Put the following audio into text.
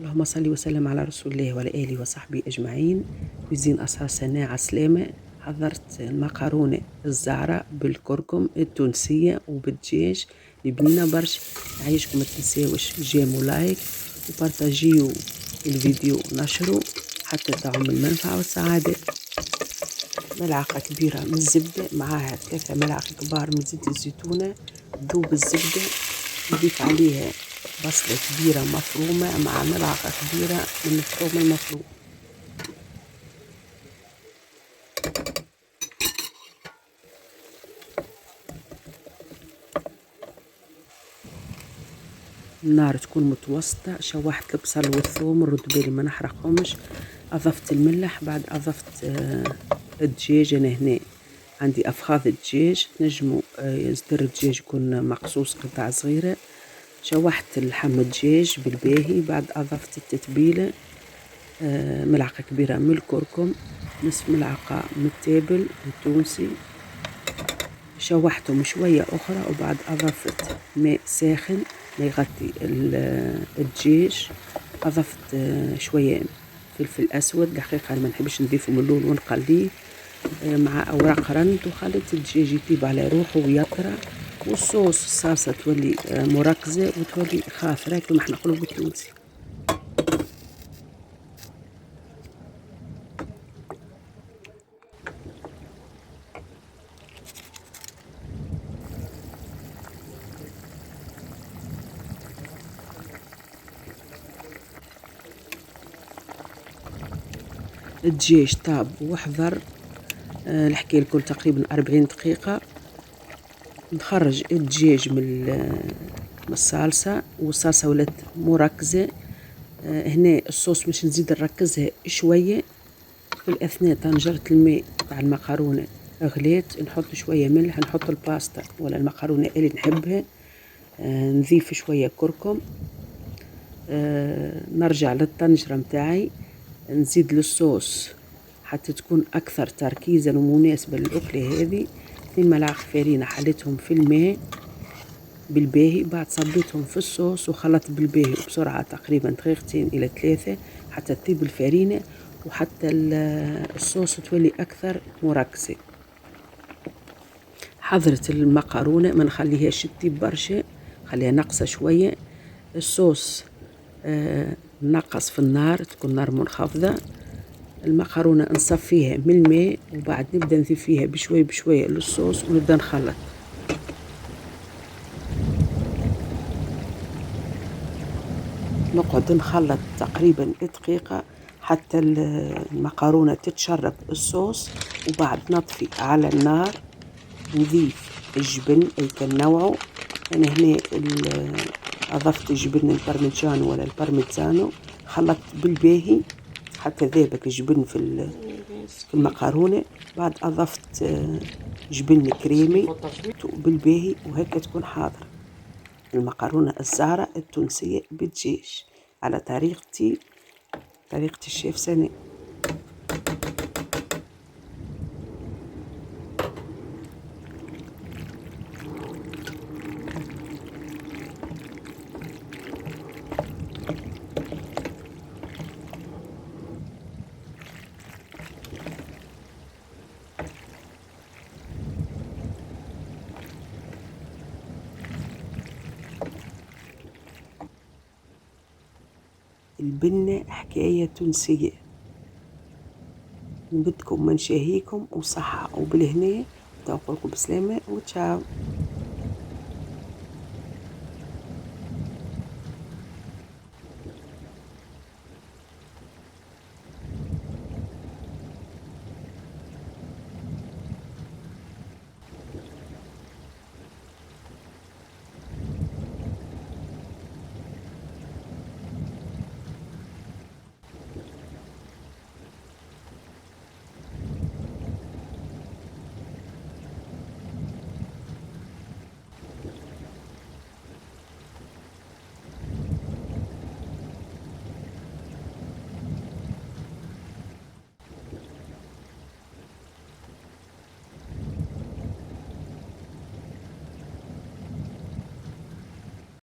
اللهم صل وسلم على رسول الله وعلى آله وصحبه أجمعين. كوزين أسرار سناء عسلامة. حضرت المقارونة الزعرة بالكركم التونسية وبالدجاج لبنينة برش. نعيشكم ما تنساوش جيم ولايك وبارتاجيو الفيديو نشره حتى تعم المنفعة والسعادة. ملعقة كبيرة من الزبدة معاها 3 ملعقة كبار من زيت الزيتونة. تذوب الزبدة نضيف عليها بصلة كبيرة مفرومة مع ملعقة كبيرة من الثوم المفروم. النار تكون متوسطة. شوحت البصل والثوم ورد بالي ما نحرقهمش. أضفت الملح. بعد أضفت الدجاج. أنا هنا عندي أفخاذ الدجاج. تنجموا صدر الدجاج يكون مقصوص قطع صغيرة. شوحت اللحم الدجاج بالباهي. بعد أضفت التتبيلة، ملعقة كبيرة من الكركم، نصف ملعقة من التابل التونسي. شوحتهم شوية أخرى وبعد أضفت ماء ساخن ما يغطي الدجاج. أضفت شوية فلفل أسود دقيقة ما نحبش نضيفه من اللون ونقليه مع أوراق رند وخليت الدجاج يطيب على روحه ويطرى. والصوص الصلصة تولي مركزة وتولي خاثرة كما احنا نقولوا بالتونسي. الدجاج طاب وحضر. الحكاية الكل تقريبا 40 دقيقة. نخرج الدجاج من الصلصة والصلصة ولات مركزة. هنا الصوص باش نزيد نركزها شوية. في الأثناء طنجرة الماء تاع المقارونة غليت. نحط شوية ملح. نحط الباستا ولا المقارونة اللي نحبها. نضيف شوية كركم. نرجع للطنجرة متاعي. نزيد للصوص حتى تكون أكثر تركيزا ومناسبة للأكلة هذه. 2 ملاعق فارينة حليتهم في الماء بالباهي. بعد صبيتهم في الصوص وخلطت بالباهي بسرعة تقريبا 2 إلى 3 حتى تطيب الفارينة وحتى الصوص تولي أكثر مركزة. حضرت المقارونة ما نخليهاش تطيب برشا، خليها ناقصة شوية. الصوص نقص في النار، تكون نار منخفضة. المقارونة نصفيها من الماء وبعد نبدأ نضيف فيها بشوية بشوية للصوص ونبدأ نخلط. نقعد نخلط تقريبا دقيقة حتى المقارونة تتشرب الصوص. وبعد نطفي على النار. نضيف الجبن أي كان نوعه. أنا هنا أضفت الجبن البارميجانو ولا البارميزانو. خلطت بالباهي حتى ذابت الجبن في المقارونة. بعد أضفت جبن كريمي بالباهي وهكا تكون حاضرة المقارونة الزعرة التونسية بالدجاج على طريقة الشيف سناء. البنة حكاية تونسية. نبدكم من شهيكم وصحة وبالهنا توقفوا بسلامة وتشاو.